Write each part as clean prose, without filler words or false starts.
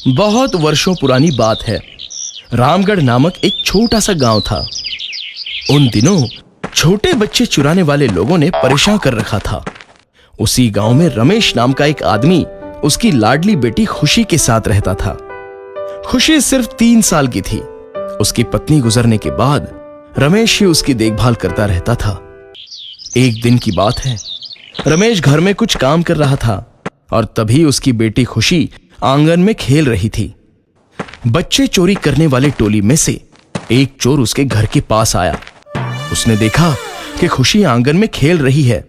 बहुत वर्षों पुरानी बात है। रामगढ़ नामक एक छोटा सा गांव था। उन दिनों छोटे बच्चे चुराने वाले लोगों ने परेशान कर रखा था। उसी गांव में रमेश नाम का एक आदमी उसकी लाडली बेटी खुशी के साथ रहता था। खुशी सिर्फ 3 साल की थी। उसकी पत्नी गुजरने के बाद रमेश ही उसकी देखभाल करता रहता था। एक दिन की बात है, रमेश घर में कुछ काम कर रहा था और तभी उसकी बेटी खुशी आंगन में खेल रही थी। बच्चे चोरी करने वाले टोली में से एक चोर उसके घर के पास आया। उसने देखा कि खुशी आंगन में खेल रही है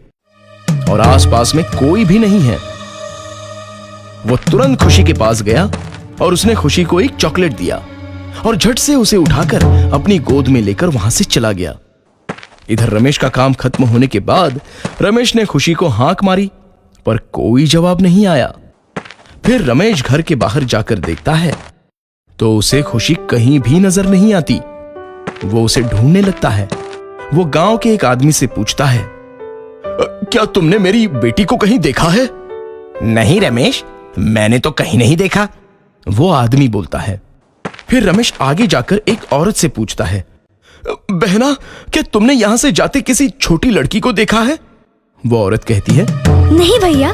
और आसपास में कोई भी नहीं है। वो तुरंत खुशी के पास गया और उसने खुशी को एक चॉकलेट दिया और झट से उसे उठाकर अपनी गोद में लेकर वहां से चला गया। इधर रमेश का काम खत्म होने के बाद रमेश ने खुशी को हाक मारी, पर कोई जवाब नहीं आया। फिर रमेश घर के बाहर जाकर देखता है तो उसे खुशी कहीं भी नजर नहीं आती। वो उसे ढूंढने लगता है। वो गांव के एक आदमी से पूछता है, क्या तुमने मेरी बेटी को कहीं देखा है? नहीं रमेश, मैंने तो कहीं नहीं देखा, वो आदमी बोलता है। फिर रमेश आगे जाकर एक औरत से पूछता है, बहना, क्या तुमने यहां से जाते किसी छोटी लड़की को देखा है? वो औरत कहती है, नहीं भैया,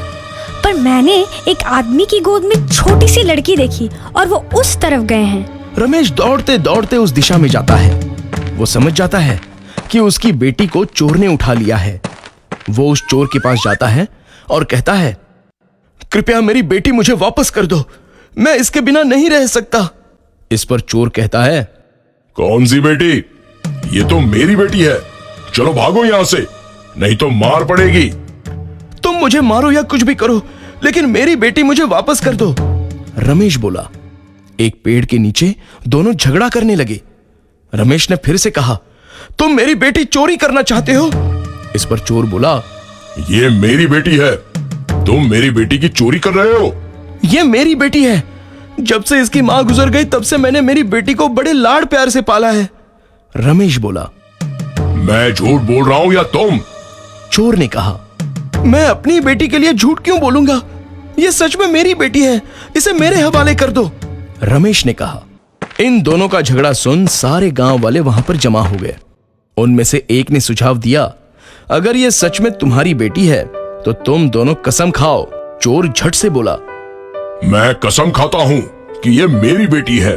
पर मैंने एक आदमी की गोद में छोटी सी लड़की देखी और वो उस तरफ गए हैं। रमेश दौड़ते दौड़ते उस दिशा में जाता है। वो समझ जाता है कि उसकी बेटी को चोर ने उठा लिया है। वो उस चोर के पास जाता है और कहता है, कृपया मेरी बेटी मुझे वापस कर दो, मैं इसके बिना नहीं रह सकता। इस पर चोर कहता है, कौन सी बेटी? ये तो मेरी बेटी है, चलो भागो यहां से, नहीं तो मार पड़ेगी। तुम मुझे मारो या कुछ भी करो, लेकिन मेरी बेटी मुझे वापस कर दो, रमेश बोला। एक पेड़ के नीचे दोनों झगड़ा करने लगे। रमेश ने फिर से कहा, तुम मेरी बेटी चोरी करना चाहते हो? इस पर चोर बोला, ये मेरी बेटी है, तुम मेरी बेटी की चोरी कर रहे हो। ये मेरी बेटी है, जब से इसकी मां गुजर गई तब से मैंने मेरी बेटी को बड़े लाड प्यार से पाला है, रमेश बोला। मैं झूठ बोल रहा हूं या तुम? चोर ने कहा, मैं अपनी बेटी के लिए झूठ क्यों बोलूंगा? ये सच में मेरी बेटी है, इसे मेरे हवाले कर दो, रमेश ने कहा। इन दोनों का झगड़ा सुन सारे गांव वाले वहां पर जमा हो गए। उनमें से एक ने सुझाव दिया, अगर ये सच में तुम्हारी बेटी है तो तुम दोनों कसम खाओ। चोर झट से बोला, मैं कसम खाता हूं कि ये मेरी बेटी है।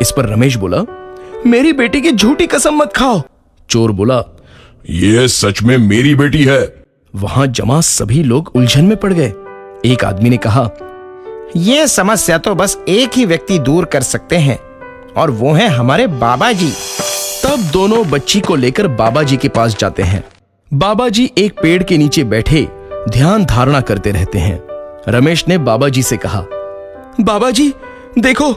इस पर रमेश बोला, मेरी बेटी की झूठी कसम मत खाओ। चोर बोला, ये सच में मेरी बेटी है। वहां जमा सभी लोग उलझन में पड़ गए। एक आदमी ने कहा, ये समस्या तो बस एक ही व्यक्ति दूर कर सकते हैं और वो है हमारे बाबा जी। तब दोनों बच्ची को लेकर बाबा जी के पास जाते हैं। बाबा जी एक पेड़ के नीचे बैठे ध्यान धारणा करते रहते हैं। रमेश ने बाबा जी से कहा, बाबा जी देखो,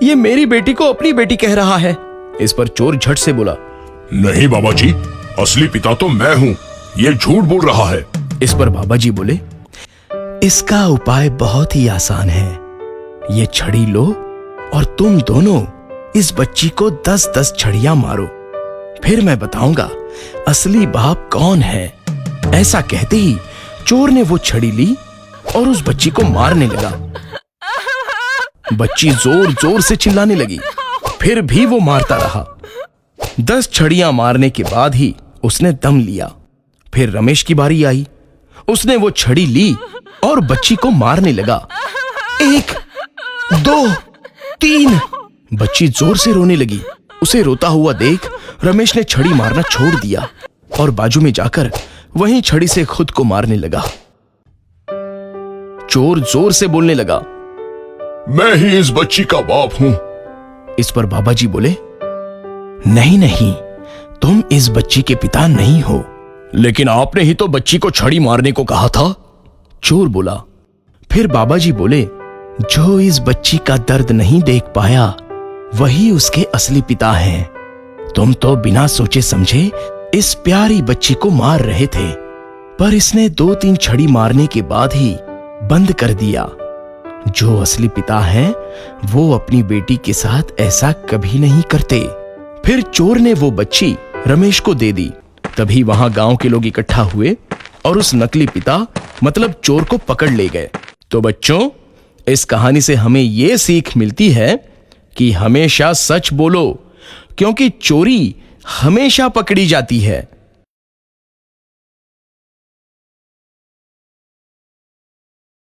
ये मेरी बेटी को अपनी बेटी कह रहा है। इस पर चोर झट से बोला, नहीं बाबा जी, असली पिता तो मैं हूं, ये झूठ बोल रहा है। इस पर बाबा जी बोले, इसका उपाय बहुत ही आसान है। ये छड़ी लो और तुम दोनों इस बच्ची को 10-10 छड़ियां मारो, फिर मैं बताऊंगा असली बाप कौन है। ऐसा कहते ही चोर ने वो छड़ी ली और उस बच्ची को मारने लगा। बच्ची जोर जोर से चिल्लाने लगी, फिर भी वो मारता रहा। 10 छड़ियां मारने के बाद ही उसने दम लिया। फिर रमेश की बारी आई। उसने वो छड़ी ली और बच्ची को मारने लगा। 1, 2, 3। बच्ची जोर से रोने लगी। उसे रोता हुआ देख रमेश ने छड़ी मारना छोड़ दिया और बाजू में जाकर वहीं छड़ी से खुद को मारने लगा। चोर जोर से बोलने लगा, मैं ही इस बच्ची का बाप हूं। इस पर बाबा जी बोले, नहीं नहीं, तुम इस बच्ची के पिता नहीं हो। लेकिन आपने ही तो बच्ची को छड़ी मारने को कहा था, चोर बोला। फिर बाबा जी बोले, जो इस बच्ची का दर्द नहीं देख पाया वही उसके असली पिता हैं। तुम तो बिना सोचे समझे इस प्यारी बच्ची को मार रहे थे, पर इसने 2-3 छड़ी मारने के बाद ही बंद कर दिया। जो असली पिता हैं वो अपनी बेटी के साथ ऐसा कभी नहीं करते। फिर चोर ने वो बच्ची रमेश को दे दी। तभी वहां गांव के लोग इकट्ठा हुए और उस नकली पिता मतलब चोर को पकड़ ले गए। तो बच्चों, इस कहानी से हमें यह सीख मिलती है कि हमेशा सच बोलो, क्योंकि चोरी हमेशा पकड़ी जाती है।